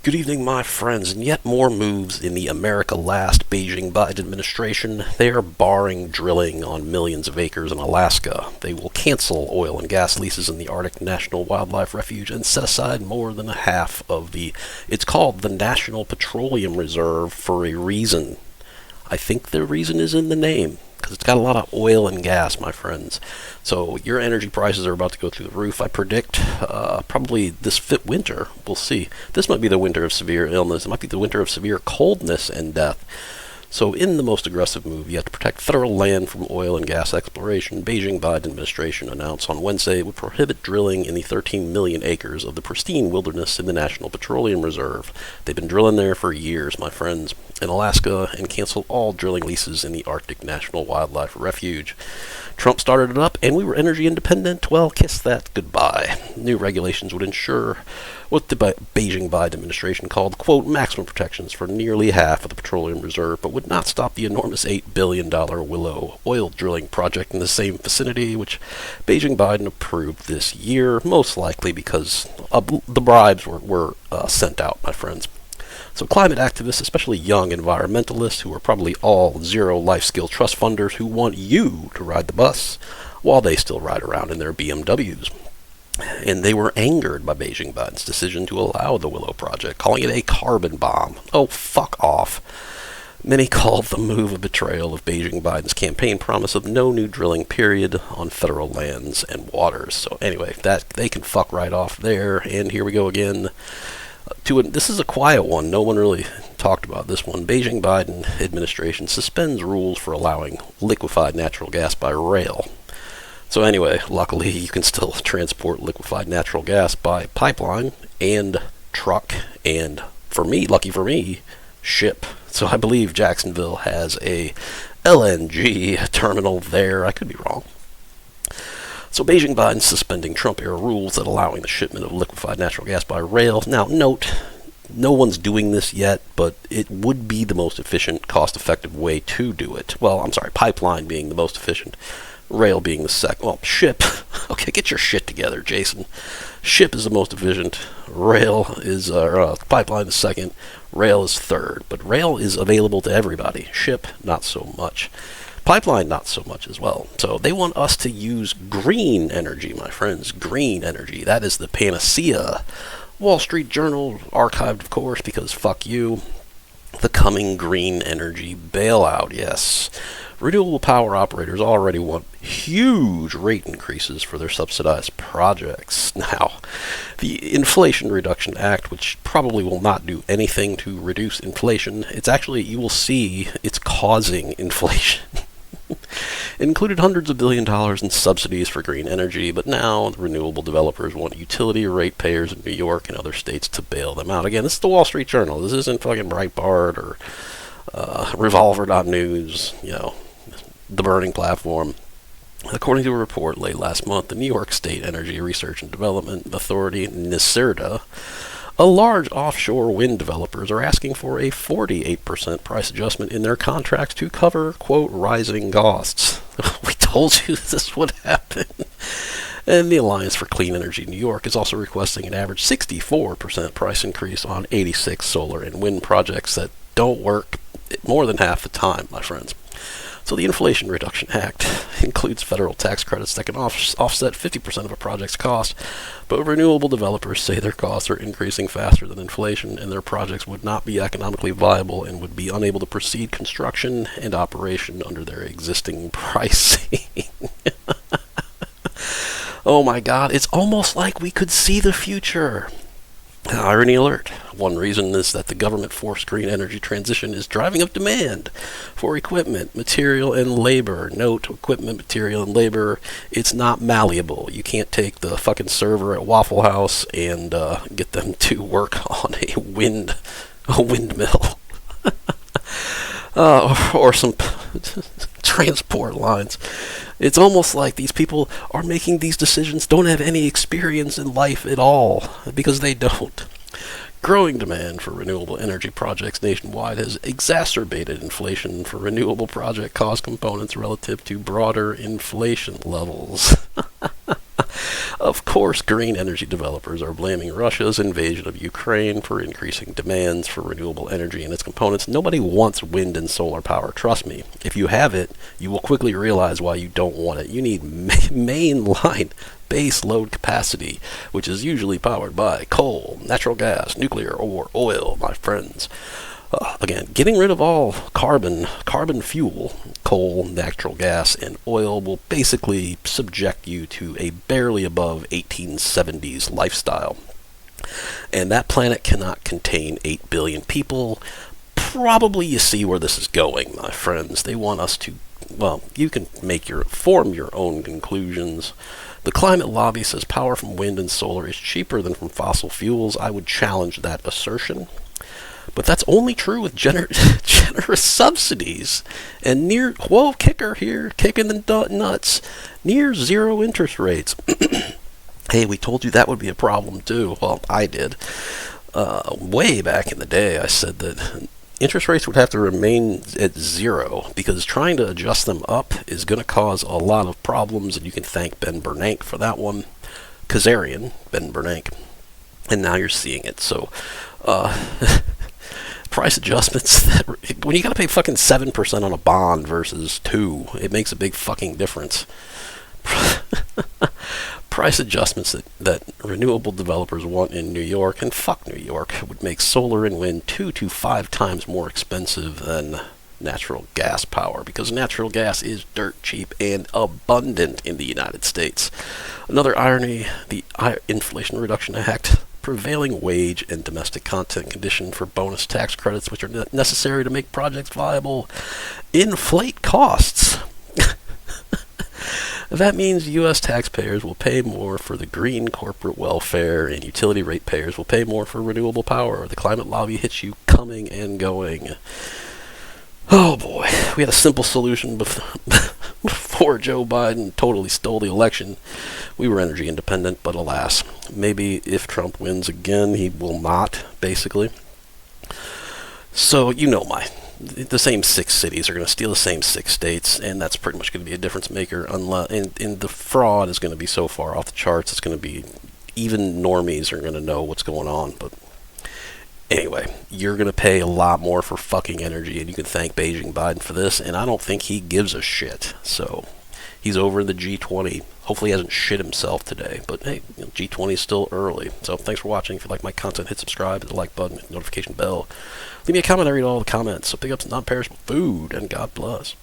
Good evening, my friends, and yet more moves in the America Last Beijing Biden administration. They are barring drilling on millions of acres in Alaska. They will cancel oil and gas leases in the Arctic National Wildlife Refuge and set aside more than half of it's called the National Petroleum Reserve for a reason. I think the reason is in the name, because it's got a lot of oil and gas, my friends. So your energy prices are about to go through the roof. I predict probably this winter, we'll see. This might be the winter of severe illness. It might be the winter of severe coldness and death. So in the most aggressive move, you have to protect federal land from oil and gas exploration. Beijing Biden administration announced on Wednesday it would prohibit drilling in the 13 million acres of the pristine wilderness in the National Petroleum Reserve. They've been drilling there for years, my friends, in Alaska, and cancel all drilling leases in the Arctic National Wildlife Refuge. Trump started it up, and we were energy independent. Well, kiss that goodbye. New regulations would ensure what the Beijing Biden administration called, quote, maximum protections for nearly half of the petroleum reserve, but would not stop the enormous $8 billion Willow oil drilling project in the same vicinity, which Beijing Biden approved this year, most likely because the bribes were sent out, my friends. So climate activists, especially young environmentalists who are probably all zero life skill trust funders who want you to ride the bus while they still ride around in their BMWs. And they were angered by Beijing Biden's decision to allow the Willow project, calling it a carbon bomb. Oh, fuck off. Many called the move a betrayal of Beijing Biden's campaign promise of no new drilling period on federal lands and waters. So anyway, that they can fuck right off there. And here we go again. This is a quiet one. No one really talked about this one. Beijing Biden administration suspends rules for allowing liquefied natural gas by rail. So anyway, luckily you can still transport liquefied natural gas by pipeline and truck and, lucky for me, ship. So I believe Jacksonville has a LNG terminal there. I could be wrong. So Beijing Biden suspending Trump-era rules that allowing the shipment of liquefied natural gas by rail. Now, note, no one's doing this yet, but it would be the most efficient, cost-effective way to do it. Well, I'm sorry, pipeline being the most efficient, rail being the second. Well, ship. Okay, get your shit together, Jason. Ship is the most efficient. Pipeline is second. Rail is third. But rail is available to everybody. Ship, not so much. Pipeline, not so much as well. So they want us to use green energy, my friends. Green energy. That is the panacea. Wall Street Journal, archived, of course, because fuck you. The coming green energy bailout, yes. Renewable power operators already want huge rate increases for their subsidized projects. Now, the Inflation Reduction Act, which probably will not do anything to reduce inflation, you will see it's causing inflation. It included hundreds of $billions in subsidies for green energy, but now the renewable developers want utility ratepayers in New York and other states to bail them out. Again, this is the Wall Street Journal. This isn't fucking Breitbart or Revolver.news, the burning platform. According to a report late last month, the New York State Energy Research and Development Authority, NYSERDA, a large offshore wind developers are asking for a 48% price adjustment in their contracts to cover, quote, rising costs. We told you this would happen. And the Alliance for Clean Energy New York is also requesting an average 64% price increase on 86 solar and wind projects that don't work more than half the time, my friends. So the Inflation Reduction Act includes federal tax credits that can offset 50% of a project's cost, but renewable developers say their costs are increasing faster than inflation and their projects would not be economically viable and would be unable to proceed construction and operation under their existing pricing. Oh my God, it's almost like we could see the future. Irony alert. One reason is that the government-forced green energy transition is driving up demand for equipment, material, and labor. Note, equipment, material, and labor, it's not malleable. You can't take the fucking server at Waffle House and get them to work on a windmill. Or some transport lines. It's almost like these people are making these decisions, don't have any experience in life at all, because they don't. Growing demand for renewable energy projects nationwide has exacerbated inflation for renewable project cost components relative to broader inflation levels. Of course, green energy developers are blaming Russia's invasion of Ukraine for increasing demands for renewable energy and its components. Nobody wants wind and solar power, trust me. If you have it, you will quickly realize why you don't want it. You need mainline base load capacity, which is usually powered by coal, natural gas, nuclear, or oil, my friends. Again, getting rid of all carbon fuel, coal, natural gas, and oil will basically subject you to a barely above 1870s lifestyle. And that planet cannot contain 8 billion people. Probably you see where this is going, my friends. They want us to, well, you can form your own conclusions. The climate lobby says power from wind and solar is cheaper than from fossil fuels. I would challenge that assertion. But that's only true with generous subsidies and kicker here, kicking the nuts, near zero interest rates. Hey, we told you that would be a problem too. Well, I did. Way back in the day, I said that interest rates would have to remain at zero because trying to adjust them up is going to cause a lot of problems, and you can thank Ben Bernanke for that one. Kazarian, Ben Bernanke. And now you're seeing it. So, price adjustments, when you got to pay fucking 7% on a bond versus 2%, it makes a big fucking difference. Price adjustments that renewable developers want in New York, and fuck New York, would make solar and wind 2 to 5 times more expensive than natural gas power, because natural gas is dirt cheap and abundant in the United States. Another irony, the Inflation Reduction Act, prevailing wage and domestic content condition for bonus tax credits, which are necessary to make projects viable, inflate costs. That means U.S. taxpayers will pay more for the green corporate welfare, and utility ratepayers will pay more for renewable power. The climate lobby hits you coming and going. Oh boy, we had a simple solution before Joe Biden totally stole the election. We were energy independent, but alas, maybe if Trump wins again, he will not, basically. So, you know the same 6 cities are going to steal the same 6 states, and that's pretty much going to be a difference maker. And the fraud is going to be so far off the charts, it's going to be, even normies are going to know what's going on. But anyway, you're going to pay a lot more for fucking energy, and you can thank Beijing Biden for this, and I don't think he gives a shit. So, he's over in the G20. Hopefully he hasn't shit himself today, but hey, G20 is still early. So thanks for watching. If you like my content, hit subscribe, hit the like button, hit the notification bell. Leave me a comment. I read all the comments. So pick up some non-perishable food, and God bless.